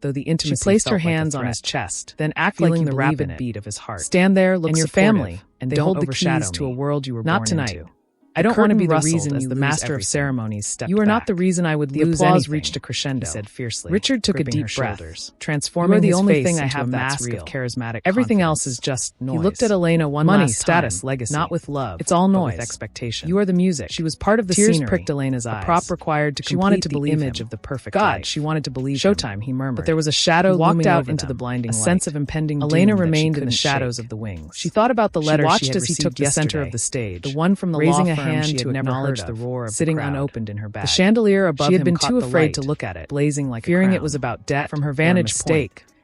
though the intimacy She placed her felt like a hands on threat. his chest, Then act feeling like you the believe rapid in it. beat of his heart. Stand there, look and your supportive, family, and they don't hold the overshadow keys to a me. world you were Not born tonight. into. I don't want to be rustled rustled as as the the master master of of ceremonies stepped You are not back. the reason I would The lose applause anything, reached a crescendo, he said fiercely. Richard took a gripping deep her breath, shoulders. transforming You are the his only face thing I into have a that's mask real. of charismatic Everything confidence. else is just noise. He looked at Elena one Money, last status, time, legacy. not with love. It's all but noise. with expectation. You are the music. She was part of the Tears scenery. pricked Elena's eyes. A prop required to She wanted to complete the believe image him. of the perfect God, life. she wanted to believe Showtime, him. he murmured. But there was a shadow He walked looming out over into them, the blinding a light. sense of impending doom Elena that she remained in the couldn't shadows shake. of the wings. She thought about the She letter watched she had as he took received the center yesterday, of the stage, the one from the raising law a firm hand she to had never acknowledge heard the of, roar of the sitting crowd. unopened in her bag. The chandelier above She had him been caught too the afraid light, to look at it, blazing like fearing a it was crown. about debt From her or a vantage mistake. point,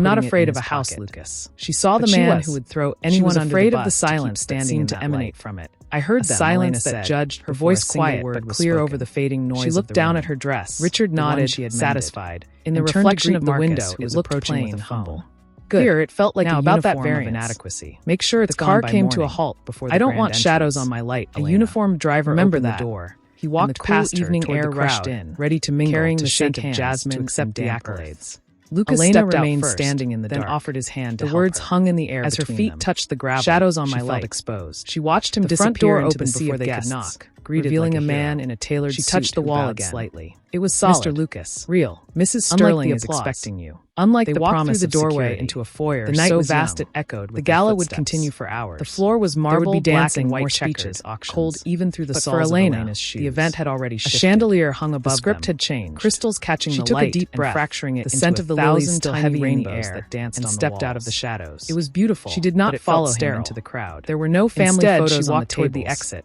I'm not putting it afraid in of a his house, pocket. Lucas. She saw the But she man was. who would throw She anyone was under afraid the of the bus silence that standing seemed to to emanate emanate from it. I heard them, silence Elena that said, judged her before a voice single quiet word but was clear spoken. over the fading noise. She looked of the down room. at her dress. Richard the one nodded, she had satisfied. In the and turned to reflection greet of the Marcus, window, who it was looked approaching plain with a and fumble. humble. Good. Here, it felt like Now, a about that uniform of variance. inadequacy. Make sure The it's car gone by came to a morning. halt before the I don't grand want shadows entrance. on my light, A Elena. uniformed driver Remember opened that. the door. He And walked the past cool her evening toward air the rushed crowd, in, ready to mingle, carrying to the shake scent of hands, jasmine to accept the and damp accolades. earth. Lucas Elena stepped out remained first, standing in the then dark. offered his hand to The help words her. hung in the air As her between feet them. touched the gravel, Shadows on she my felt light. exposed. She watched him The front disappear door into opened the sea before of they guests, could knock, revealing like a man hero. in a tailored She suit touched the who wall bowed again. slightly. It was solid. Mr. Lucas. Real. Mrs. Unlike Sterling the is applause. expecting you. Unlike They the walked promise through the of doorway security. into a foyer The night so was vast young. it echoed with The their gala would footsteps. continue for hours. The floor was There marble, would be black dancing, and white white checkers, checkers, auctions. cold even through the But soles for of Elena, Elena's the shoes. event had already A shifted. chandelier hung above The script them, had changed. crystals catching She the took light a deep and breath, fracturing it the into scent a of the lilies thousand still tiny heavy rainbows rainbows that danced and on the stepped out of walls. the shadows. It was beautiful. She did not but it follow felt him sterile. into the crowd. There were no family Instead, photos she on walked the toward the tables. exit,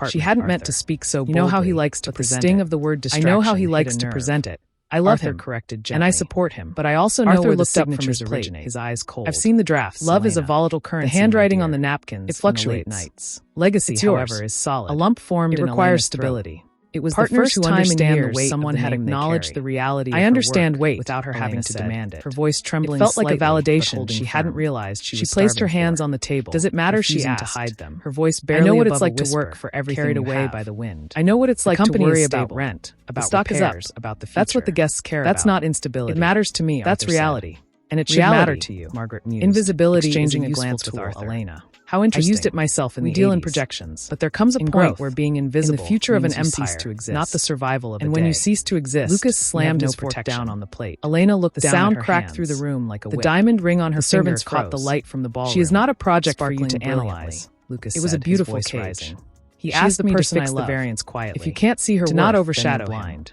apartment. She hadn't meant Arthur. to speak so boldly. You know how he likes to but the present sting it. of the word I distraction. know how he likes hit a to nerve. present it. I love Arthur him, corrected gently. and I support him. But I also know Arthur where the looked up from signatures his plate, originate. his eyes cold. I've seen the drafts. Love is a Elena. volatile currency. The handwriting my on dear. the napkins. It fluctuates. On the late nights. Legacy, It's however, yours. is solid. A lump formed It in requires Elena's throat. stability. It was Partners the first who time understand in the years weight someone of the had name they acknowledged carry. the reality. I of her understand work weight without her Elena having to said, demand it. her voice trembling It felt like a slightly, but validation holding she firm. hadn't realized she was placed her starving hands for. on the table. Does it matter? She refusing asked. to hide them. Her voice I barely know what above it's like a to work whisper, for everything carried you away have. by the wind. I know what it's The like to company worry is about stable. rent, The about stock is repairs, up. About the future. That's what the guests care That's about. not instability. It matters to me. That's Arthur said. reality. And it should Reality, matter to you. Margaret mused, Invisibility exchanging is a useful glance tool, with Arthur. Elena. How I interesting. used it myself in We the deal in 80s. projections. But there comes a In point growth, where being invisible in the future of an means you empire, cease to exist. not the survival of and a when day. you cease to exist, Lucas you slammed have his no fork protection. down on the plate. Elena looked The down sound at her cracked hands. through the room like a The whip. diamond ring on her The servants finger caught the froze. light from the ballroom. She is not a project for you to sparkling brilliantly, analyze. Lucas It was a said, his beautiful voice cage. rising. He She asked is the me to person fix I the love. variance quietly. If you can't see her to not worth, overshadow then you're him. blind.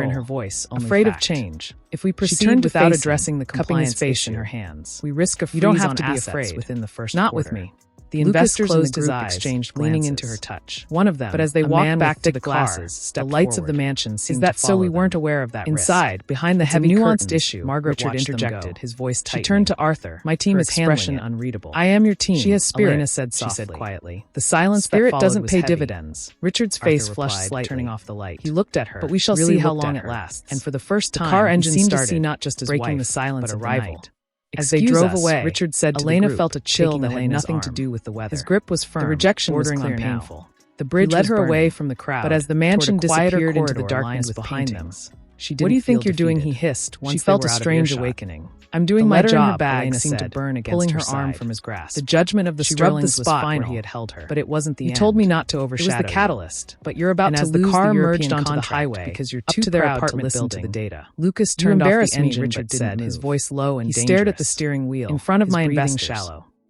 in control. her voice, only Afraid of fact. change. If we proceed turned to without face him, addressing the cupping his compliance face in issue, her hands. we risk a freeze You don't have on to be assets afraid. within the first Not quarter. with me. The Lucas investors closed in the his group eyes, exchanged leaning glances. into her touch. One of them, But as they a walked man back with to thick the car, glasses, the stepped lights of the forward. mansion Is seemed that to so follow we them. weren't aware of that risk? Inside, behind the It's a heavy nuanced curtains, issue. Margaret Richard watched interjected, them go. his voice She tightening. turned to Arthur. My team her is handling expression it. unreadable. I am your team. She has spirit, Elena said she said softly. quietly. The silence Spirit that followed doesn't was pay heavy. dividends. Richard's Arthur face flushed replied, slightly. turning off the light. He looked at her, But we shall really see how looked long at it her. lasts. And for the first time, The car engine he seemed started, to see not just his breaking wife, the silence but a of the rival. night. As they Excuse drove us, away, Richard said to the Elena group, felt a chill taking that had Elena's nothing to arm. do with the weather. His grip was firm, The rejection was bordering on clear now. painful. The bridge He led was her burning, away from the crowd, but as the mansion toward a quieter disappeared into the corridor lined darkness with behind paintings. him, she What didn't do you think feel you're doing? defeated. He hissed. Once She they felt were a out of strange earshot. awakening. I'm doing The my letter in job, her bag Elena seemed to said, burn against pulling her her arm side. from his grasp. The judgment of the She rubbed the Sterlings was spot final, where he had held her, but it wasn't the You end. told me not to It overshadow was the you. catalyst. But you're about And to as the lose car the merged European onto the contract highway, because you're up too to their proud to apartment listen to the building. data. Lucas You turned off embarrass the me, engine Richard but said, didn't his move. voice low and He dangerous. stared at the steering wheel, in front of his my breathing investors. shallow.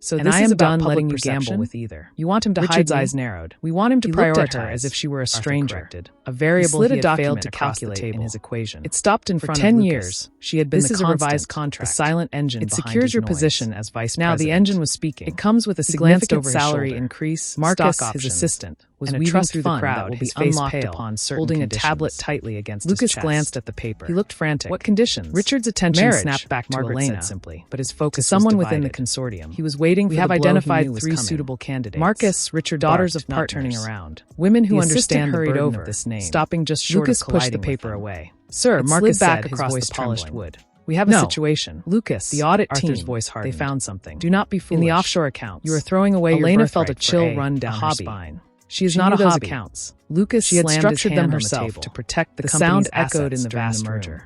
So And this I is am about done public letting you perception? gamble with either. You want him to Richard's hide me? eyes narrowed. We want him to He looked prioritize at her as if she were a Arthur stranger. corrected. A variable He slid he a had document failed to across the calculate in table. his equation. It stopped in For front 10 of years, Lucas. she had been This the is a constant, revised the contract. silent engine It behind secures his your noise. position as vice Now president. the engine was speaking. It comes with a Significant significant salary shoulder. increase. Marcus, stock his options, assistant, was and a weaving trust through fund the crowd, that will be his face unlocked pale, upon certain holding conditions. a tablet tightly against Lucas his chest. glanced at the paper. He looked frantic. What conditions? Richard's attention Marriage, snapped back to Margaret Elena said simply, but his to focus someone was within the divided. consortium. He was waiting We for have the blow he identified knew was 3 coming. suitable candidates. Marcus, Richard, daughters of not turning partners. around. Women who The assistant understand the hurried burden over, of this name. stopping just short Lucas of pushed the colliding paper with them. away. Sir, It Marcus slid back said, across his the voice polished trembling. wood. We have No. a situation. Lucas, The audit Arthur's team, voice hardened. they found something. Do not be foolish. In the offshore accounts, You are throwing away your Elena birthright felt a for chill run down a her hobby. spine. She is She not knew a those hobby. accounts. Lucas She had slammed structured his them hand on the herself table. to protect the The company's sound echoed assets in the during vast the room. merger.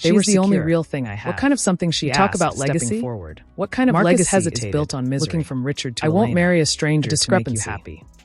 They She were is the only secure. real thing I have. What kind of something she You talk asked, about stepping legacy? forward. What kind of Marcus legacy hesitated, is built on misery? looking from Richard to I won't Elena. marry a stranger A to make you discrepancy. happy.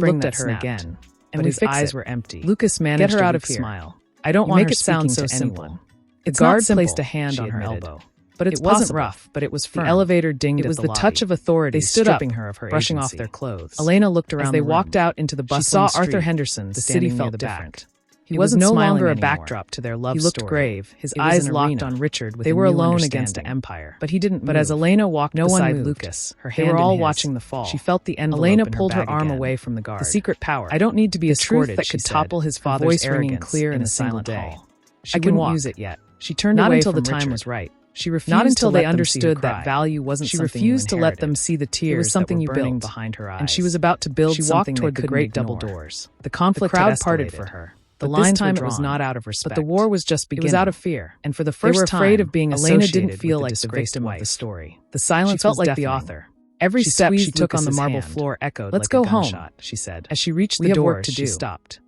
finally spring looked that at her snapped. again, And but we his fix eyes it. were empty. Lucas managed Get her a out of weak here. smile. I don't You want make her it sound speaking so to simple. anyone. It's The guard not simple, placed a hand she on her admitted. elbow. But it's It wasn't possible. rough, but it was firm. The elevator dinged It was at the the touch lobby. of authority They stood stripping up, her of her brushing agency. off their clothes. Elena looked around As they the walked room. out into the She bustling saw Arthur street. Henderson The standing city near felt the different. back. He It wasn't was no smiling longer a anymore. backdrop to their love He looked story. grave, his It was eyes an locked arena. on Richard with They a were new alone understanding. against Empire. But he didn't But move. as Elena walked no one beside moved. Lucas, Her they hand were in all his. watching the fall. She felt the envelope Elena in her pulled her bag arm again. away from the guard. The secret power. I don't need to be The truth escorted, that she could said, topple his her father's voice ringing arrogance clear in in a a single silent day. hall. She I couldn't couldn't use it yet. She turned Not away until from the time Richard. was right. She refused Not until to they let them see her understood cry. that value wasn't She something you refused to let them inherited. see the It tears was something that you were burning built, behind her eyes. and she was about to build She walked something toward they the great couldn't double ignore. doors. The conflict The crowd had parted escalated. for her. But But this this time time it was not out of But respect. the war was just It beginning. was out of fear. And for the They first were time, afraid of being Elena associated didn't feel with like the the victim disgraced of the wife. story. The silence She felt was like deafening. the author. Every She step she squeezed took on the Lucas's marble hand. floor echoed Let's like go a home, gunshot. she said. As she reached We the have door, work to she do. stopped.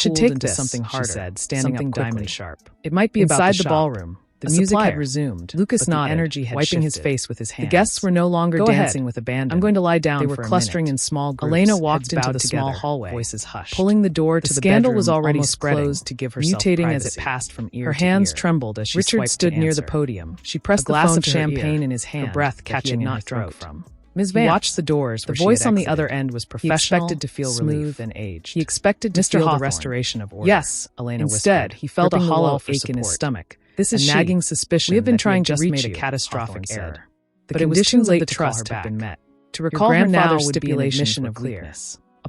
should cooled take into this," something she harder, said, standing something up quickly. diamond sharp. It might be Inside about the shop. ballroom, the A music supplier. had resumed. Lucas but the nodded, energy had wiping his shifted. face with his hands. The guests were no longer "Go dancing ahead. with abandon. I'm going to lie down They were for a clustering minute." in small groups. Elena walked heads into bowed the small together, hallway, voices hushed. pulling the door The to the scandal bedroom was already almost spreading, closed to give herself mutating privacy. as it passed from ear Her to hands ear. trembled as she Richard swiped stood to near the answer. podium. She pressed a the glass phone of to her champagne ear, in his hand, her breath that catching he in had her not drunk throat. from. Ms. He Vance watched the doors. The where she voice had on the exited. other end was He professional, expected to feel smooth, relief. and aged. He expected to Mr. feel Hawthorne. the restoration of order. "Yes," Elena Instead, whispered, he felt a gripping the hollow wall for ache in his support. stomach. "This A is she. nagging suspicion We have been that he trying had to just reach made a you," catastrophic Hawthorne said. error. The But it was too conditions late of the to call trust her had been back. met. To Your recall her now grandfather's would be an stipulations admission were of clear. weakness. A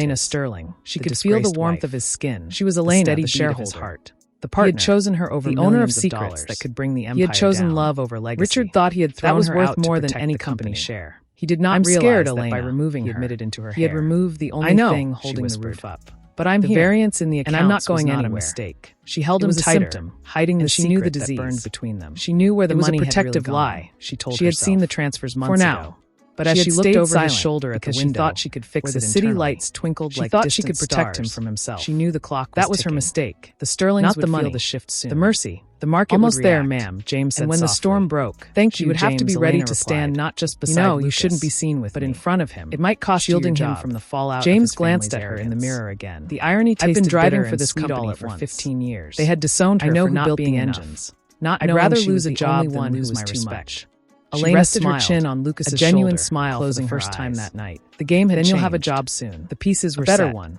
Elena his. Sterling. She The could feel the disgraced warmth wife. of his skin. She was Elena, steady the beat of his shareholder. heart. The He partner, had chosen her over the owner of millions secrets dollars that could bring the empire He had chosen down. love over legacy. Richard thought he had thrown that was her worth out to more than protect any the company company. share. He did not I'm realize scared, that Elena, by removing he her, admitted into her he had hair. removed the only I know, thing she holding the whispered. roof up. But I'm The here. variance in the And I'm not accounts going was not anywhere. a mistake. She held It him was a tighter, symptom, hiding the and she knew the secret that disease. burned between them. She knew where the It was money a protective had really lie, gone. she told She had herself. seen the transfers months For now. ago. But She as had she looked stayed over his silent shoulder at the because she window, thought she could fix where it the city internally. lights twinkled She like thought she distant could protect him stars. from himself. She knew the clock was That was her ticking. mistake. The Sterlings Not would the feel money. the shift soon. The mercy. The market Almost would there, react. ma'am, James said And when the softly. storm broke, Thank she you, would have to be James, ready Elena to stand replied. not just You beside know, Lucas, you shouldn't be seen with but me. in front of him. It might cost you shielding your him job. from the fallout. James of his glanced family's at her in the arrogance. mirror again. The irony I've been tasted driving bitter for and this sweet all company at for once. 15 years. They had disowned her I know for who not built being the enough. engines. Not I'd knowing rather she lose was a the job only than one who lose was my too respect. much. She Elena rested her smiled, chin on Lucas's a genuine shoulder, smile for closing the her first time eyes. that night. The game had Then you'll have a changed. job soon. The pieces were A better set. one.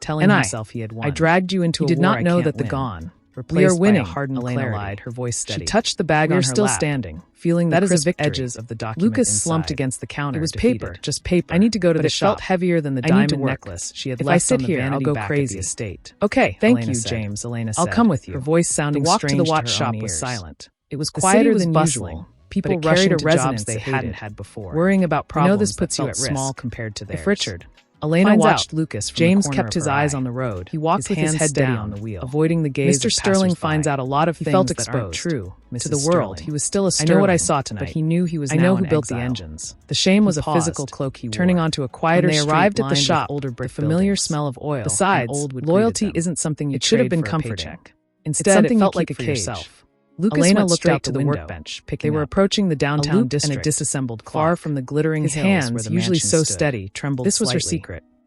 telling himself he had won. I dragged you into he a did war not I know can't that the win. gone, We replaced are winning, by a hardened Elena clarity. lied, her voice steady. She touched the bag We on are her still lap, standing, feeling that the is a crisp victory. edges of the document Lucas inside. slumped against the counter. It was defeated. paper, just paper. I need to go to but the it shop. felt heavier than the I need to diamond work. necklace she had If left I sit on the here, I'll vanity go back crazy. at the estate. Okay, Thank Elena you, said. James, Elena said. I'll come with you. Her voice sounding The walk to the strange watch her shop own was ears. silent. It was The quieter city was than bustling. usual. People but it carried rushing a to resonance jobs they they hadn't hated. had before. Worrying about problems this puts that you felt at risk. small compared to theirs. If Richard, Elena Finds watched out. Lucas from James the corner kept of his her eyes eye. on the road. He walked with his hands head steady down, on the wheel, avoiding the gaze Mr. of Sterling passers-by. finds out a lot of He things felt that aren't exposed true, to Mrs. the world. Sterling. He was still a I sterling, know what I saw tonight, but he knew he was I now know who in built the exile. engines. The shame was He a paused, physical cloak he wore. turning onto a quieter When they street arrived at the lined with shop, older brick the familiar buildings. smell of oil Besides, and old wood loyalty greeted them. isn't something you It should have trade been for a comforting. paycheck. Instead, It's something it felt you like keep a for cage. yourself. Lucas Elena went looked straight out to the the window, workbench, picking They were up approaching the a downtown loop district, and a disassembled far clock. from the glittering His hills where hands, the usually mansion so stood. steady, trembled This was her slightly. secret.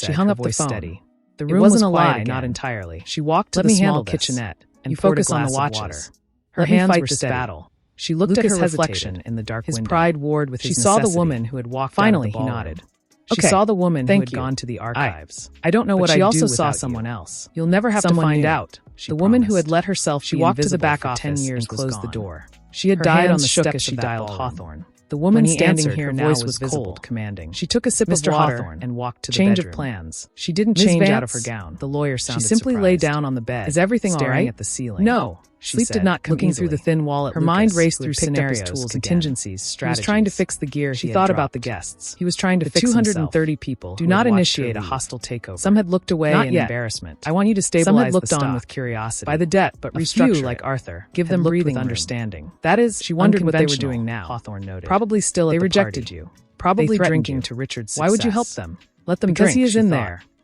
said, She hung her up the voice phone. steady. The It room wasn't was a quiet lie, again. not entirely. She walked to Let the me small handle this. kitchenette and You poured a focus on glass the of watches. water. Her Let me hands fight were this steady. battle. She looked Lucas at her hesitated. reflection in the dark His window. pride warred with She his saw the necessity. woman who had walked Finally, out of the he ballroom. nodded. She Okay, saw the woman who thank had you. gone to the archives. I don't know But what she I'd also do saw without someone you. else. You'll never have Someone to find new. out. The woman who had promised. let herself She be walked to the invisible back for office 10 years and closed closed the the door. She had Her died on hands the shook steps as she of that dialed ballroom. Hawthorne. The woman When he standing answered, here her now voice was was visible, cold. commanding. She took a sip Mr. of water Hawthorne, and walked to the change bedroom. of plans. She didn't Ms. change out of Vance? her gown. The lawyer sounded She simply lay surprised. down on the bed. Is everything all staring right? at the ceiling. No. She Sleep said, did not come looking easily. through the thin wall at Her Lucas, mind raced who through had picked up his scenarios, tools again. contingencies, He strategies. was trying to fix the gear She he thought had about the dropped. guests. He was trying to The fix 230 himself. people Do who not had watched her initiate a leave. hostile takeover. Some had looked away Not in yet. embarrassment. I want you to Some stabilize had looked the on stock with curiosity. by the debt, but A restructure few, it. like Arthur, Give had them looked breathing with room. understanding. That is, She wondered what they were unconventional, doing now. Hawthorne noted. Probably still at They the rejected party. you. Probably They threatened drinking you. to Richard's success. Why would you help them? Let them Because drink, he is she in thought. there.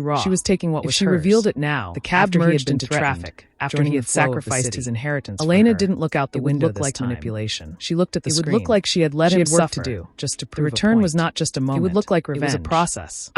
too raw. She was taking what If was she hers. revealed it now, The cab after he had merged been into threatened, traffic after joining he had the flow of the sacrificed city. his inheritance. Elena for her. didn't look out the It would window look this like time. manipulation. She looked at the It would screen. look like she had let She him had work to suffer do. just to The prove return a point. was not just a moment. It would look like It was a revenge. process.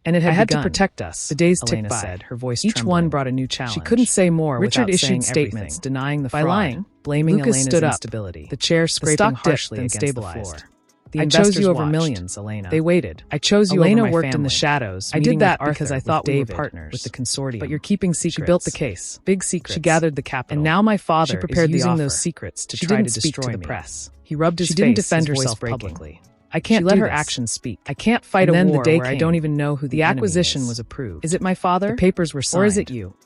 And it I had begun. to protect us. The days Elena ticked by. said, Her voice Each trembling. one brought a new challenge. She couldn't say more Richard without issued saying statements everything. denying the By fraud, lying, blaming Lucas Elena's stood up, instability. the chair The scraping stock dipped, harshly then against the stabilized. floor. The I chose investors you over watched. millions, Elena. They waited. I chose you Elena over my worked in family. the shadows. I meeting did that with because Arthur, I thought with we were David, partners. with the consortium. But you're keeping secrets. She built the case. Big secrets. She gathered the capital. And now my father She prepared is the using offer. those secrets to She try didn't to speak destroy to the me. press. He rubbed his She face, didn't defend his voice herself breaking. publicly. I can't let do her this. actions speak. I can't fight And a then war the day where I came. don't even know who the The enemy acquisition is. was approved. Is it my father? The papers were signed. Or is it you?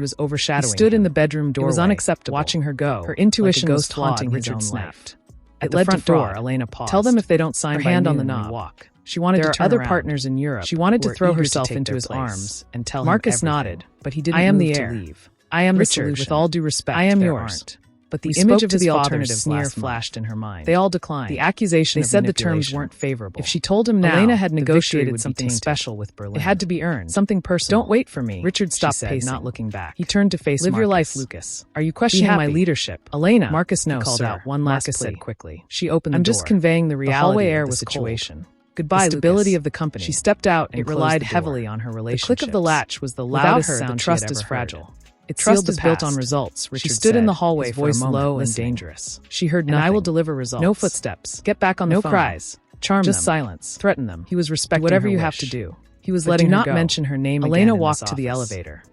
was overshadowing He stood in him. the bedroom doorway. It was unacceptable. Watching her go. Her intuition like a was ghost flawed, haunting Richard his own snapped. life. At At the the front front door, door, Elena paused. Tell them if they don't sign her by hand on the noon, we knob. walk. She wanted There to are turn other around. partners in Europe. She wanted to who are throw eager to herself take into their his place. arms and tell Marcus him everything. nodded, but he didn't I am move the to heir. leave. I am the Richard, solution. with all due respect, I am there yours. aren't. But The the image image of of the the alternative alternative sneer sneer flashed in her mind. They all declined. The accusation They of said the terms manipulation. weren't favorable. If she told him now, Elena had the victory negotiated would be something tainted. special with Berlin. It had to be earned. Something personal. Don't wait for me. Richard stopped she said, pacing, not looking back. He turned to face Live your life, Marcus. Lucas. Are you questioning my happy. leadership? Elena, Marcus, no, he called sir. out one last Marcus plea. said quickly. She opened the I'm door. just conveying the reality hallway of air the was situation. cold. Goodbye, The stability Lucas. of the company. She stepped out and It closed relied the door. heavily on her The relationships. click of the latch was the Without loudest her, sound the she trust had is ever fragile. heard. It's Trust sealed is the built past. on results. She Richard stood in said, the hallway his for a voice moment, low and listening. dangerous. She heard And nothing. I will deliver results. No footsteps. Get back on the No phone. cries. Charm Just them. silence. Threaten them. He was respecting Do whatever her you have wish. to do. He was But letting do her not go. mention her name again Elena in walked this to the office. elevator.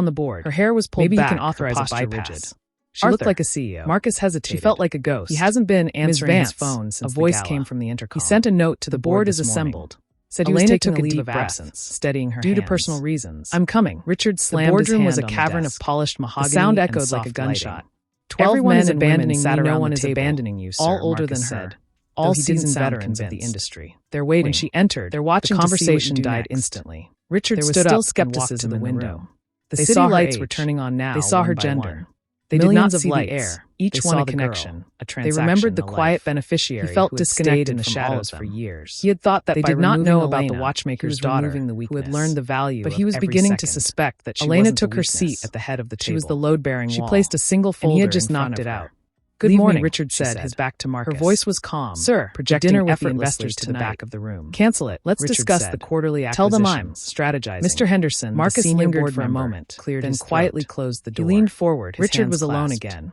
on the board. Her hair was pulled Maybe he back. can authorize her a posture bypass. rigid. She looked like a CEO. Marcus hesitated. She felt like a ghost. He hasn't been answering his Vance, phone since a voice the gala. came from the intercom. He sent a note to The the board board is this morning. assembled. Said he Elena was took taking a leave deep of breath, absence, steadying her due to hands. personal reasons. I'm coming. Richard The slammed his boardroom hand was a on the cavern desk. of polished mahogany. The sound and echoed like a soft gunshot. lighting. 12 Everyone men is and abandoning women sat me. around No one the is table. abandoning you, sir. All older Marcus than her. said. All he didn't seasoned sound veterans of the convinced. industry. They're waiting. When she entered, They're watching. the The conversation conversation died died instantly. instantly. Richard There was stood still up and walked skepticism to the in the window. room. The They city saw her lights age. were turning on now. They saw one her by gender. one. They Millions did not of see lights, the air. each They one saw a the connection, girl, They a transaction, remembered the a quiet life. beneficiary He felt who had disconnected stayed in the from all shadows of for them. years. He had thought that They by did not know removing about the Elena, watchmaker's he was removing daughter, the who had weakness. learned the value But of he was every beginning to second. suspect that she Elena wasn't took the her weakness. seat at the head of the table. She was the load-bearing She wall. placed a single folder and he had just in front knocked of it her. out. Good "Leave me," morning, Richard she said, his back to Marcus. Her voice was calm. "Sir, projecting dinner with the effortlessly investors to the tonight. back of the room. Cancel it. Let's Richard discuss said. the quarterly Tell them I'm acquisitions. strategizing." Mr. Henderson, Marcus the senior lingered board for a member, moment, cleared then his quietly throat. closed the He door. leaned forward. His Richard hands was alone clasped. again.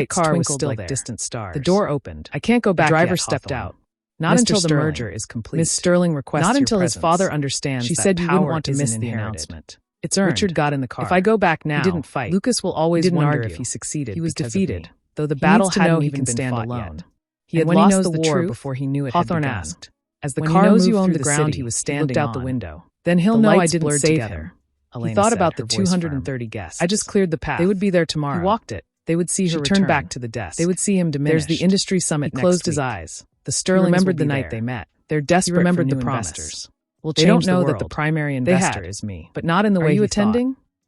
lights car was twinkled still like there. distant stars. The door opened. I can't go back. The driver yet, stepped Hawthorne. out. Not Mr. until the Sterling, merger is complete. Miss Sterling requests Not your until his presence. father understands She that said you wouldn't power want to isn't miss the inherited. announcement. It's earned. Richard got in the car. If I go back now, He didn't fight. Lucas will always He didn't wonder argue. if he succeeded. He was because of defeated, me. though the He battle needs to know hadn't he even can been stand fought alone. yet. He And had when he lost knows the the war truth, before he knew it. Hawthorne had begun. asked. As the When he car knows moved you owned through the ground, city, he was he standing looked out the on. window. Then he'll The know I lights didn't blurred save together. him. Elena He thought said, about her the voice 230 guests. I just cleared the path. They would be there tomorrow. He walked it. They would see her She return. turned back to the desk. They would see him diminished. There's the industry summit He closed next his week. eyes. The He Sterlings remembered will the be night there. they met. They're desperate He remembered for the new promise. investors. We'll They change don't know the that the world. primary They investor had, is me. but not in the Are way you he attending? thought.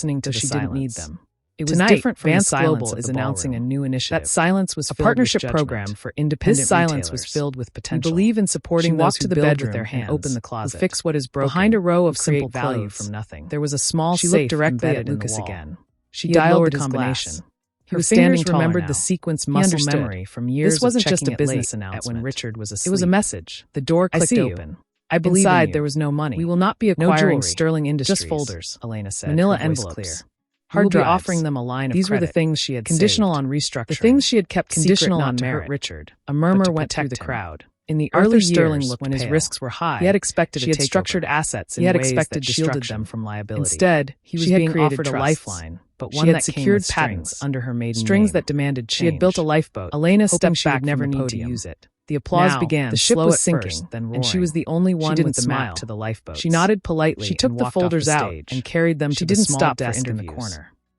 listening to though the she silence. didn't need them. It was Tonight, different from Vance the silence Global of is the announcing ballroom. a new initiative. That silence was a filled partnership with program judgment. for independent This silence retailers was filled with potential. We believe in supporting She those walked who to the build bedroom with their hands, and opened the closet. who fix what is broken, Behind a row of who simple create value clothes, from nothing. there was a small She safe looked directly embedded at in the Lucas wall. again. She He had dialed lowered the his combination. glass. He Her was fingers standing remembered taller the now. sequence He muscle understood. memory from years This wasn't of just a checking it business late announcement. at when Richard was asleep. It was a message. The door I clicked see you. open. I believe in Inside you. there was no money. We will not be No acquiring jewelry. Sterling Industries. Just folders, Elena said. Manila her voice envelopes. clear. Hard We will be drives. offering them a line of These credit. were the things she had conditional saved. on restructuring. The things she had kept conditional secret on not to hurt merit. Richard. A murmur to went through protect the him. crowd. In the Arthur early Sterling years, looked when his pale. risks were high, He had expected she a had structured takeover. assets in He had ways expected that to shield destruction. them from liability. Instead, he was she had being created offered a trusts, lifeline, but she one had that came secured with patents strings. under her maiden Strings name. that demanded change. She had built a lifeboat. Elena hoping stepped she would back never from the need to podium. use it. The applause Now, began. the ship slow was at sinking, first, then roaring. and she was the only one didn't with the map smile. to the lifeboats. She nodded politely. She took and the walked off folders the out stage and carried them she to the didn't small stop desk for in the interviews. corner.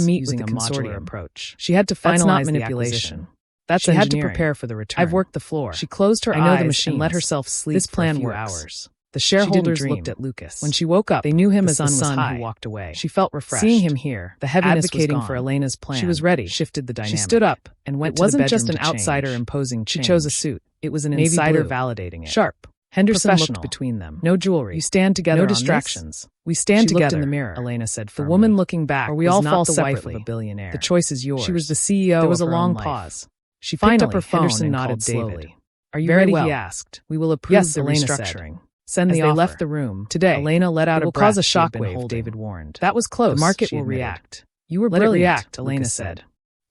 to meet using with a the modular consortium approach. She had to That's finalize not the manipulation. acquisition. That's She had to engineering. prepare for the return. I've worked the floor. She closed her I know eyes the machines. and let herself sleep This for plan a few works. hours. The She didn't shareholders dream. looked at Lucas. When she woke up, They knew him the as the sun was son high. who walked away. She felt refreshed. Seeing him here, The heaviness advocating was gone. for Elena's plan, She was ready. shifted the dynamic. She stood up and went It to the wasn't bedroom just an to outsider change. imposing She change. chose a suit. It was an Navy insider blue. validating it. Sharp. Henderson Professional. looked between them. No jewelry. You stand together No on this? distractions. We stand She looked together in the mirror. Elena said The firmly. woman looking back or we was all not fall the wife separately. of a billionaire. The choice is yours. She was the CEO There was a of her long own life. pause. She Finally, picked up her phone Henderson and nodded called slowly. David. Are you Very ready? well. He asked. We will approve Yes, the Elena restructuring. said. Send As the they offer. left the room, Today, Elena let out it a will breath. cause a she had been shockwave, holding. David warned. That was close. The market she will admitted. react. You were Let it brilliant, react, Elena Lucas said.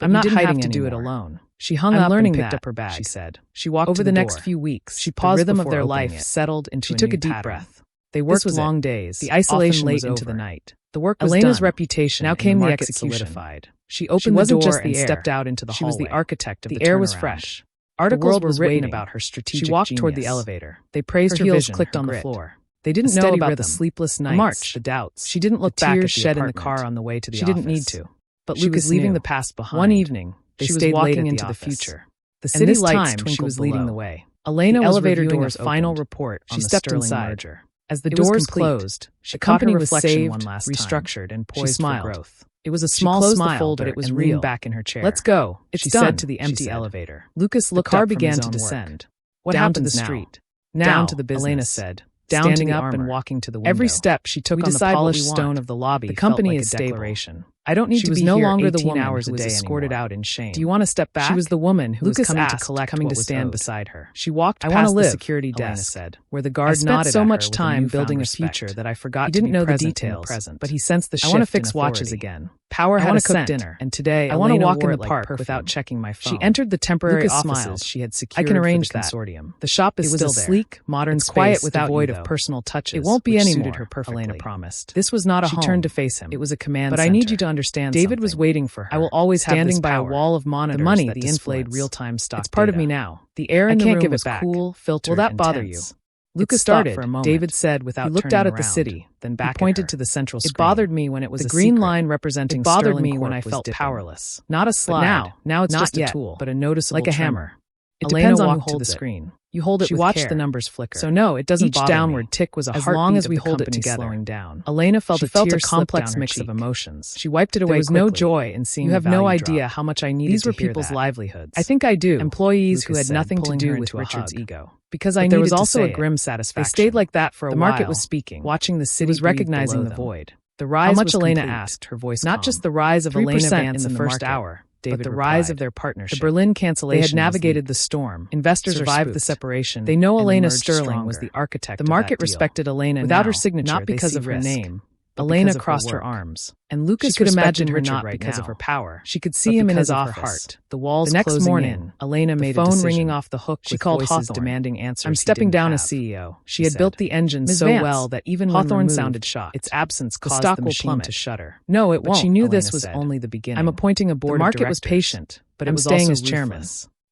I'm not hiding having to do it anymore. alone. She hung I'm up learning and picked that, up her bag. she said. She walked Over to the the next door. few weeks, She the paused rhythm of before their opening life it. settled into She a took new a deep pattern. breath. They This worked was long it. days, The isolation often late was into over. the night. The work was Elena's done. reputation Now in came the the market execution. solidified. She opened the door and stepped out into the hallway. She was the architect of the air was fresh. Articles were written about her strategic genius. She walked toward the elevator. They praised her heels clicked on the floor. They didn't know about the sleepless nights, the doubts. She didn't look back at the shed in the car on the way to the office. She didn't need to. But Lucas was leaving the past behind. One evening, she was walking into the future. The city lights twinkled. She was leading the way. Elena was reviewing a final report on the Sterling merger. As the doors closed, the company was saved, restructured, and poised for growth. It was a small smile, but it was real. Back in her chair. Let's go, she said to the empty elevator. Lucas looked up. The car began to descend. What happened to the street? Down to the business, Elena said. Standing up and walking to the window. Every step she took on the polished stone of the lobby. The company is stable. I don't need to be no longer the woman who was escorted out in shame. Do you want to step back? She was the woman who was coming to collect coming to stand beside her. She walked past the security desk, said, where the guard nodded so much time building a future that I forgot. He didn't know the details, but he sensed the shift. I want to fix watches again. Power had a cook dinner, and today I want to walk in the park without checking my phone. She entered the temporary offices she had secured. I can arrange that. The shop is still there. Sleek, modern, quiet, without void of personal touches. It won't be anymore. Her perfectly. Elena promised. This was not a home. She turned to face him. It was a command. But I need you to understand. David was waiting for her. I will always have standing by a wall of monitors. The money, the inflated real-time stock. It's part of me now. The air in the room was cool, filtered. Will that bother you? Lucas started for a moment. David said without turning around. He looked out at the city, then back at her. He pointed to the central screen. It bothered me when it was the green line representing Sterling. It bothered me when I felt powerless. Not a slide. Now it's just a tool, but a noticeable like a hammer. It depends on who holds the screen. You hold it. She watched the numbers flicker. So no, it doesn't bother me. Each downward tick was a heartbeat. As long as we hold it together. Slowing down. Elena felt a complex mix of emotions. She wiped it away. There was no joy in seeing. You have no idea how much I needed. These were people's livelihoods. I think I do. Employees who had nothing to do with Richard's ego. Because I needed to say it. There was also a grim satisfaction. They stayed like that for a while. The market was speaking, watching the city, was recognizing the void. The rise. How much Elena asked, her voice not just the rise of Elena Vance in the first hour. But the rise of their partnership. The Berlin cancellation. They had navigated the storm. Investors survived the separation. They know Elena Sterling was the architect. The market respected Elena without her signature, not because of her name. Elena crossed her arms, and Lucas could imagine her not because of her power. She could see him in his office. The walls. The next morning, Elena made a phone ringing off the hook. She called Hawthorne, demanding answers. I'm stepping down as CEO. She had built the engine so well that even Hawthorne sounded shocked. Its absence caused the machine to shudder. No, it won't. She knew this was only the beginning. I'm appointing a board of directors. The market was patient, but it was staying as chairman.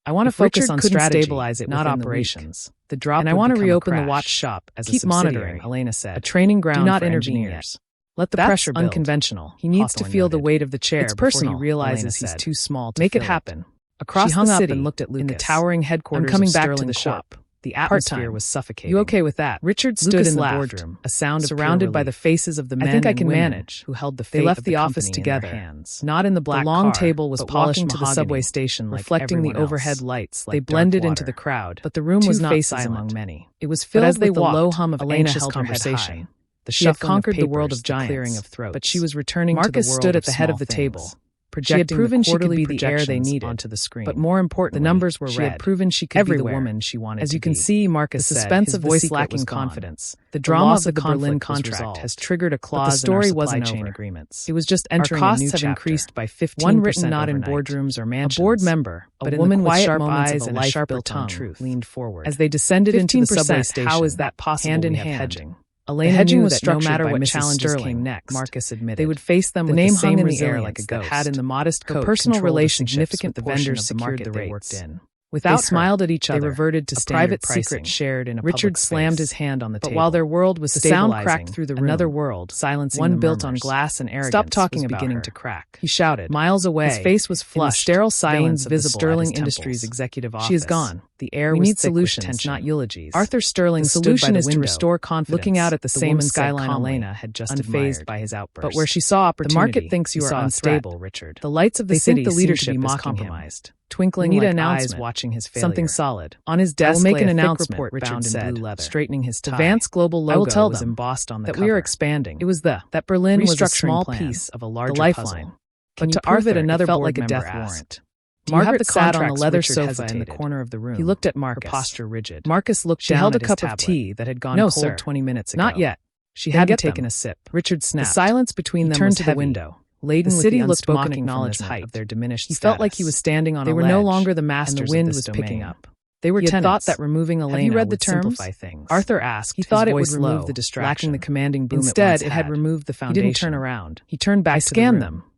I want to focus on strategy, stabilize it, not operations. The drop, and I want to reopen the watch shop as a subsidiary. Keep monitoring, Elena said. A training ground for engineers. Let the pressure build. Unconventional. He needs to feel the weight of the chair. It's personal. Before he realizes he's too small to make it happen. Across the city, and looked at Lucas. In the towering headquarters. I'm coming back to the shop. The atmosphere was suffocating. You okay with that? Richard stood in the boardroom, a sound surrounded by the faces of the men and women who held the fate. They left the office together, not in the black car. The long table was polished to the subway station, reflecting the overhead lights. They blended into the crowd, but the room was not silent among many. It was filled with the low hum of anxious conversation. She had conquered the world of giants, clearing of throats. But she was returning to the world Marcus stood at the head of the table, projecting the quarterly projections onto the screen. But more importantly, the numbers were red. She had proven she could be the woman she wanted to be. As you can see, Marcus said, his voice lacking confidence. The drama of the Berlin contract has triggered a clause in our supply chain agreements. It was just entering a new chapter. Our costs have increased by 15%. One written not in boardrooms or mansions. A board member, but a woman with sharp eyes and a sharper tongue, leaned forward. As they descended into the subway station, how is that possible? Hand in hand. Hedging. Elena hedging was structured no matter what challenges came next. Marcus admitted they would face them with the name hung in the air like a ghost. Had in the modest coat personal relationships with the vendors secured the rates. They worked in. Without smiled at each other, they reverted to private secret shared in a Richard slammed his hand on the table. But while their world was stabilizing, sound cracked through the room. Another world, silencing one built on glass and arrogance. Stop talking about beginning to crack. He shouted, miles away. His face was flushed. Sterile silence visible. Sterling Industries executive office. She is gone. The air was thick with tension. Not eulogies. Arthur Sterling stood by the window, to restore confidence, looking out at the same skyline Elena had just unfazed by his outburst. But where she saw opportunity, the market thinks you are unstable, Richard. The lights of the city think the leadership is compromised. Twinkling like eyes watching his failure. Something solid. On his desk, make an announcement report bound in blue leather, straightening his tie. The Vance Global logo was embossed on the cover. That we are expanding. It was that Berlin was a small piece of a larger lifeline. But to Arthur, another felt like a death warrant. Margaret sat on the leather sofa in the corner of the room. He looked at Marcus, her posture rigid. Marcus looked down at his tablet. She held a cup of tea that had gone cold 20 minutes ago. Not yet. She hadn't taken a sip. Richard snapped. The silence between them turned to the window. Laden with the unspoken acknowledgement of their diminished status. He felt like he was standing on a ledge. They were no longer the masters and the wind was picking up. They were tenants. Thought that removing Elena would simplify things. Arthur asked. He thought it would remove the distraction, lacking the commanding boom. Instead, it had removed the foundation. He didn't turn around. He turned back to the room. I scanned them.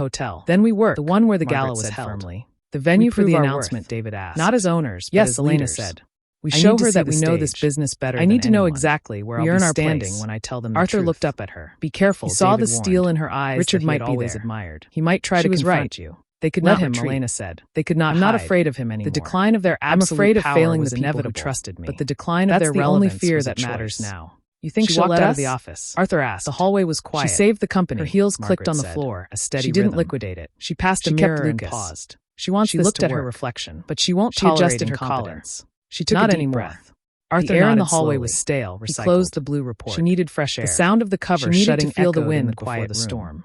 hotel. Then we work. The one where the Margaret gala was said held. firmly. The venue for the our announcement, worth. David asked. Not as owners, but Yes, as Elena leaders. said. We I show need to her see that the we know this stage. business better I than need to know anyone. exactly where We I'll earn be our standing place. when I tell them the Arthur truth. looked up at her. Be careful, He saw David the steel warned. in her eyes. Richard that he might had be always there. admired. He might try She to was confront right. you. They could Let not him, retreat. Elena said. They could not I'm not hide. afraid of him anymore. The decline of their I'm absolute afraid of power failing was the people who inevitable, trusted me. but the decline of That's their the only relevance fear was that a matters choice. now. You think She she'll walked let out us? of the office. Arthur asked. The hallway was quiet. She saved the company. Her heels clicked Margaret on the said. floor, a steady She didn't rhythm. liquidate it. She passed She a mirror kept and Lucas. paused. She wants She this looked to at her work, reflection, but she won't she tolerate adjusted her incompetence. confidence. She took Not a deep anymore. breath. Arthur The air in the nodded hallway slowly. was stale, He recycled. closed the blue report. She needed fresh air. The sound of the cover She needed shutting to feel the echoed wind in the before quiet the room. storm.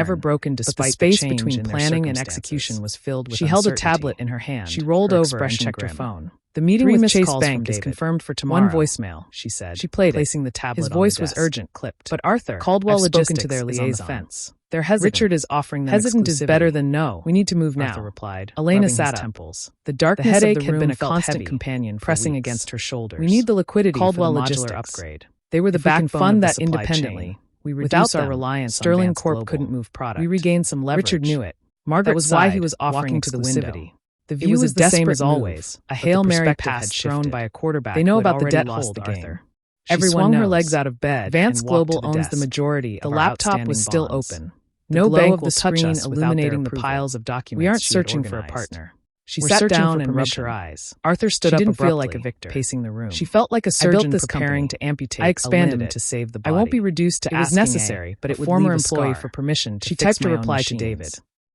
never broken despite the space between planning and execution was filled with uncertainty. She held a tablet in her hand. She rolled over and checked her phone. The meeting with Chase Bank is confirmed for tomorrow. One voicemail, she said. She played placing the tablet. His voice was urgent, clipped. But Arthur, Caldwell Logistics, to their liaison. Fence. They're hesitant. Richard is offering them hesitant exclusivity. Is better than no. We need to move now. Arthur replied. Elena sat up. Temples. The darkness of the room had been a constant companion, pressing against her shoulders. We need the liquidity Caldwell for the modular upgrade. They were the backbone fund that independently. We reduced our reliance. Sterling Corp couldn't move product. We regained some leverage. Richard knew it. Margaret was why he was offering to the window. The view was the same as always. A Hail Mary pass thrown by a quarterback. They know about the debt hold, Arthur. Everyone swung her legs out of bed. Vance Global owns the majority of our outstanding bonds. The laptop was still open. No bank will touch us illuminating the piles of documents. We aren't searching for a partner. She sat down and rubbed her eyes. Arthur stood up abruptly. She didn't feel like a victor, pacing the room. She felt like a surgeon preparing to amputate. I expanded it to save the body. I won't be reduced to asking. It was necessary, but it would leave a scar. For permission to she typed a reply to David.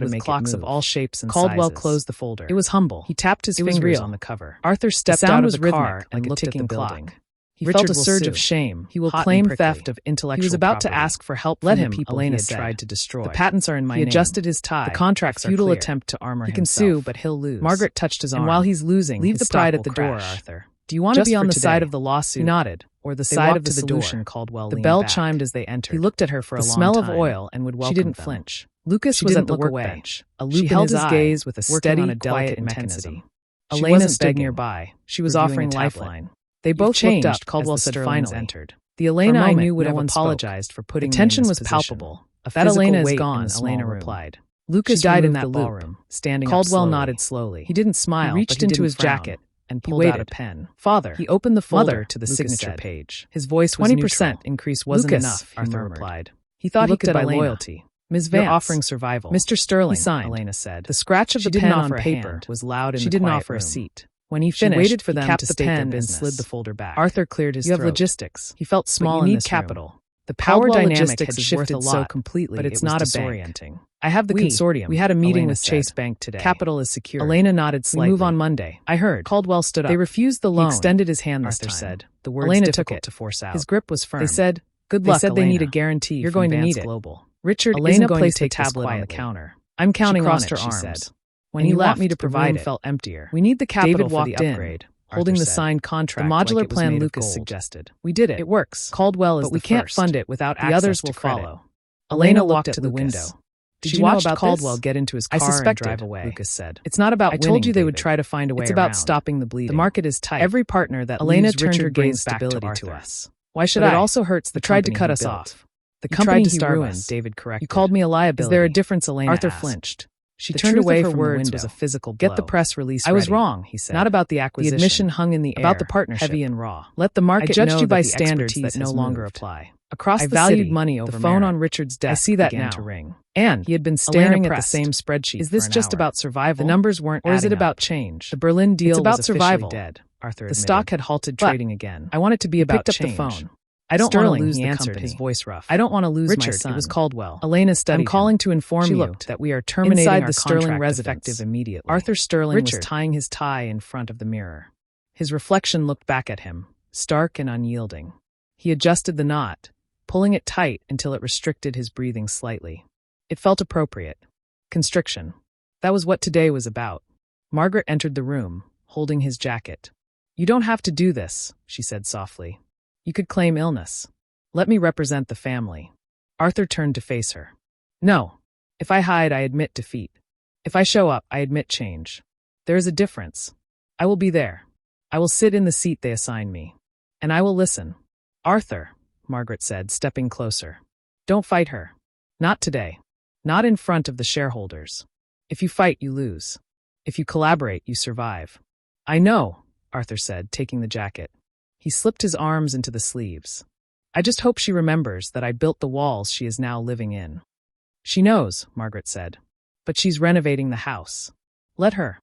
filled with clocks of all shapes and Caldwell sizes. Closed the folder. It was humble. He tapped his fingers on the cover. Arthur stepped out of the car and looked at the building. He felt a surge of shame. He will claim theft of intellectual property. He was about to ask for help Let from him, the people Elena he had said. tried to destroy. The patents are in my name. He adjusted his tie. The contracts a futile are clear. attempt to armor He himself. can sue, but he'll lose. Margaret touched his arm. And while he's losing, leave his the pride stock at the will door, crash. Arthur. Do you want to Just be on for the today. side of the lawsuit? He nodded. Or the They side walked of the to the door. solution? Caldwell The leaned bell back. chimed as they entered. He looked at her for a the long smell time. of oil and would welcome She didn't them. flinch. Lucas She was didn't at the look away. workbench. A She loop in held his his gaze with a working steady, on a quiet delicate intensity. mechanism. Elena Elena stood stood nearby. She was reviewing offering a lifeline. tablet. They both changed, looked up. Caldwell as the said Sterlings finally. entered. The Elena I knew would no have one apologized spoke. for putting The me in tension this was position. palpable. A That physical Elena is weight gone, in the small Elena room. replied. Lucas She died in removed that the loop, ballroom, standing Caldwell up slowly. nodded slowly. He didn't smile, He reached but into didn't his frown. jacket and He pulled out a waited. pen. Father. He opened the folder Mother, to the Lucas signature said. page. His voice was 20% neutral. increase wasn't Lucas, enough, he Arthur murmured. replied. He thought he looked could at buy Elena. loyalty. Ms. You're Vance, offering survival. Mr. Sterling, He signed. Elena said. The scratch of She the didn't pen on offer her a hand hand. was loud in She the didn't quiet offer a room. seat. When he She finished, waited for he them capped to the state their pen and business. slid the folder back. Arthur cleared his You have throat. logistics. He felt But small you in need this capital. room. The power Caldwell dynamic Logistics had is shifted worth a so lot, completely, but it's it was not a bank. disorienting. I have the We consortium. had a meeting Elena with said. Chase Bank today. Capital is secure. Elena nodded We slightly. move on Monday. I heard. Caldwell stood up. They refused the He loan. extended his hand this Arthur time. said. The words Elena difficult took it. to force out. His grip was firm. They said, "Good They luck, said they Elena. need a guarantee You're from going to Vance need it." Global. Richard Elena isn't going placed to the take this tablet on the quietly. counter. I'm counting She crossed on it, her she arms. said. When And you you want left, me to the provide room it. felt emptier. We need the capital David for walked the in, upgrade. Arthur Holding the said. signed contract. The modular like it was plan made of Lucas gold. suggested. We did it. It works. Caldwell is But we the can't first. fund it without The access others will to credit. follow. Elena walked walked to to the the window. window. Did She you know watched about Caldwell this? get into his I car and suspected, drive away. Lucas said. It's not about I winning, told you they would David. try to find a way It's about around. stopping the bleeding. The market is tight. Every partner that Elena leaves turned her Richard brings gaze back to stability Arthur. to us. Why should But I? it also hurts the He tried to company cut he us built. off. The He company tried to he starve ruined, us. David corrected. You called me a liability. Is there a difference, Elena Arthur asked. flinched. She The turned truth away of her from words the was a window. physical blow. Get the press release I was ready. wrong, he said. Not about the The acquisition. admission hung in the air. About the partnership. Heavy and raw. Let the market I judged know you by that the standards that expertise no has longer moved. apply. Across I the valued city, money over the phone merit. on Richard's I desk see that began now. to ring. And He had been Elena staring at the pressed. same spreadsheet Is this for an just hour. about survival? The numbers weren't Or is it adding about up. change? The Berlin deal It's about was officially survival. dead, Arthur The admitted. stock had halted But trading again. I want it to be about picked up change. the phone. I don't want Sterling, to lose he the answered, company. his voice rough. I don't want to lose my Richard, son. it was Caldwell. Elena studied I'm calling him. to inform She you looked. that we are terminating Inside our the Sterling contract residence. effective immediately. Arthur Sterling Richard. was tying his tie in front of the mirror. His reflection looked back at him, stark and unyielding. He adjusted the knot, pulling it tight until it restricted his breathing slightly. It felt appropriate. Constriction. That was what today was about. Margaret entered the room, holding his jacket. You don't have to do this, she said softly. You could claim illness. Let me represent the family. Arthur turned to face her. No. If I hide, I admit defeat. If I show up, I admit change. There is a difference. I will be there. I will sit in the seat they assign me. And I will listen. Arthur, Margaret said, stepping closer. Don't fight her. Not today. Not in front of the shareholders. If you fight, you lose. If you collaborate, you survive. I know, Arthur said, taking the jacket. He slipped his arms into the sleeves. I just hope she remembers that I built the walls she is now living in. She knows, Margaret said. But she's renovating the house. Let her.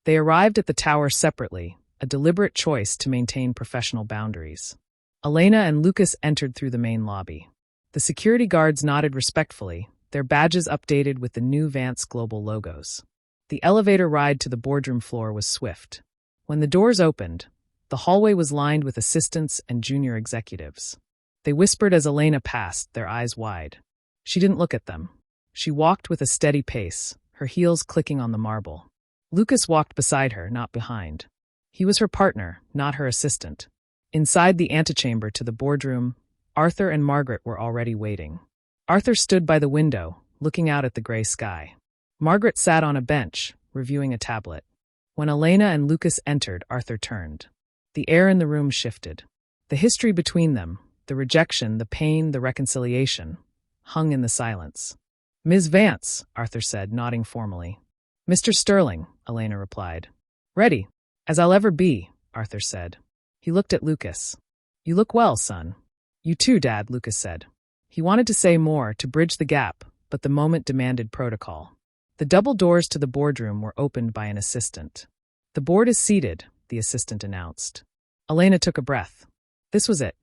They arrived at the tower separately, a deliberate choice to maintain professional boundaries. Elena and Lucas entered through the main lobby. The security guards nodded respectfully, their badges updated with the new Vance Global logos. The elevator ride to the boardroom floor was swift. When the doors opened, the hallway was lined with assistants and junior executives. They whispered as Elena passed, their eyes wide. She didn't look at them. She walked with a steady pace, her heels clicking on the marble. Lucas walked beside her, not behind. He was her partner, not her assistant. Inside the antechamber to the boardroom, Arthur and Margaret were already waiting. Arthur stood by the window, looking out at the gray sky. Margaret sat on a bench, reviewing a tablet. When Elena and Lucas entered, Arthur turned. The air in the room shifted. The history between them, the rejection, the pain, the reconciliation, hung in the silence. Ms. Vance, Arthur said, nodding formally. Mr. Sterling, Elena replied. Ready, as I'll ever be, Arthur said. He looked at Lucas. You look well, son. You too, Dad, Lucas said. He wanted to say more, to bridge the gap, but the moment demanded protocol. The double doors to the boardroom were opened by an assistant. The board is seated, the assistant announced. Elena took a breath. This was it.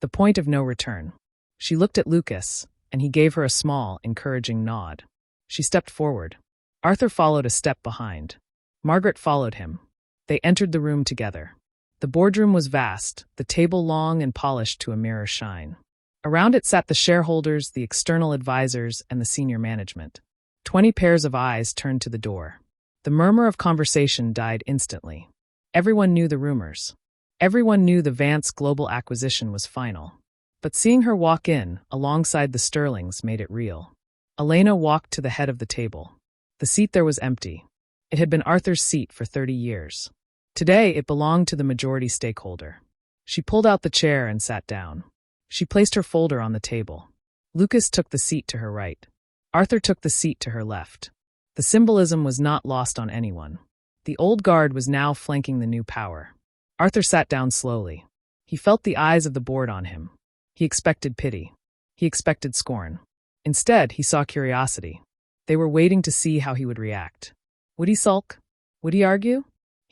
The point of no return. She looked at Lucas, and he gave her a small, encouraging nod. She stepped forward. Arthur followed a step behind. Margaret followed him. They entered the room together. The boardroom was vast, the table long and polished to a mirror shine. Around it sat the shareholders, the external advisors, and the senior management. 20 pairs of eyes turned to the door. The murmur of conversation died instantly. Everyone knew the rumors. Everyone knew the Vance Global acquisition was final. But seeing her walk in, alongside the Sterlings, made it real. Elena walked to the head of the table. The seat there was empty. It had been Arthur's seat for 30 years. Today, it belonged to the majority stakeholder. She pulled out the chair and sat down. She placed her folder on the table. Lucas took the seat to her right. Arthur took the seat to her left. The symbolism was not lost on anyone. The old guard was now flanking the new power. Arthur sat down slowly. He felt the eyes of the board on him. He expected pity. He expected scorn. Instead, he saw curiosity. They were waiting to see how he would react. Would he sulk? Would he argue?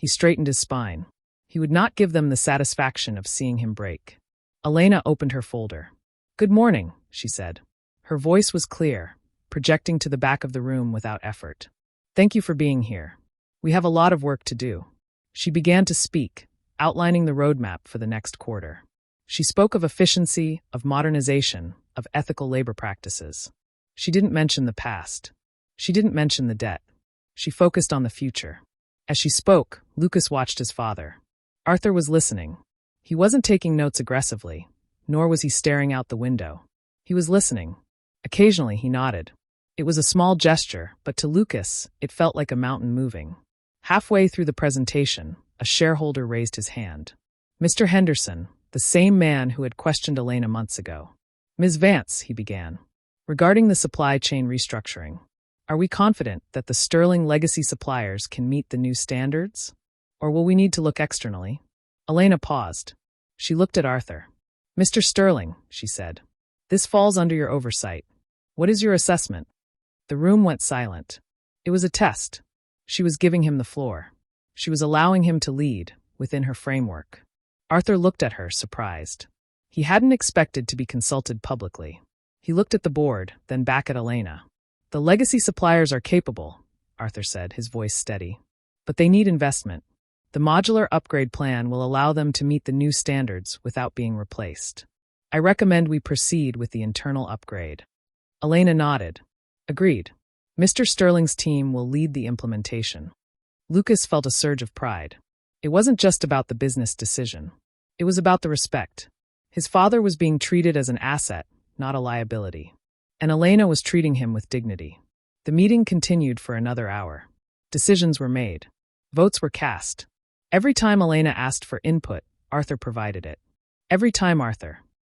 He straightened his spine. He would not give them the satisfaction of seeing him break. Elena opened her folder. "Good morning," she said. Her voice was clear, projecting to the back of the room without effort. "Thank you for being here. We have a lot of work to do." She began to speak, outlining the roadmap for the next quarter. She spoke of efficiency, of modernization, of ethical labor practices. She didn't mention the past. She didn't mention the debt. She focused on the future. As she spoke, Lucas watched his father. Arthur was listening. He wasn't taking notes aggressively, nor was he staring out the window. He was listening. Occasionally he nodded. It was a small gesture, but to Lucas, it felt like a mountain moving. Halfway through the presentation, a shareholder raised his hand. Mr. Henderson, the same man who had questioned Elena months ago. "Ms. Vance," he began, "regarding the supply chain restructuring, are we confident that the Sterling legacy suppliers can meet the new standards? Or will we need to look externally?" Elena paused. She looked at Arthur. "Mr. Sterling," she said, "this falls under your oversight. What is your assessment?" The room went silent. It was a test. She was giving him the floor. She was allowing him to lead, within her framework. Arthur looked at her, surprised. He hadn't expected to be consulted publicly. He looked at the board, then back at Elena. "The legacy suppliers are capable," Arthur said, his voice steady. "But they need investment. The modular upgrade plan will allow them to meet the new standards without being replaced. I recommend we proceed with the internal upgrade." Elena nodded. "Agreed. Mr. Sterling's team will lead the implementation." Lucas felt a surge of pride. It wasn't just about the business decision. It was about the respect. His father was being treated as an asset, not a liability. And Elena was treating him with dignity. The meeting continued for another hour. Decisions were made. Votes were cast. Every time Elena asked for input, Arthur provided it. Every time Arthur,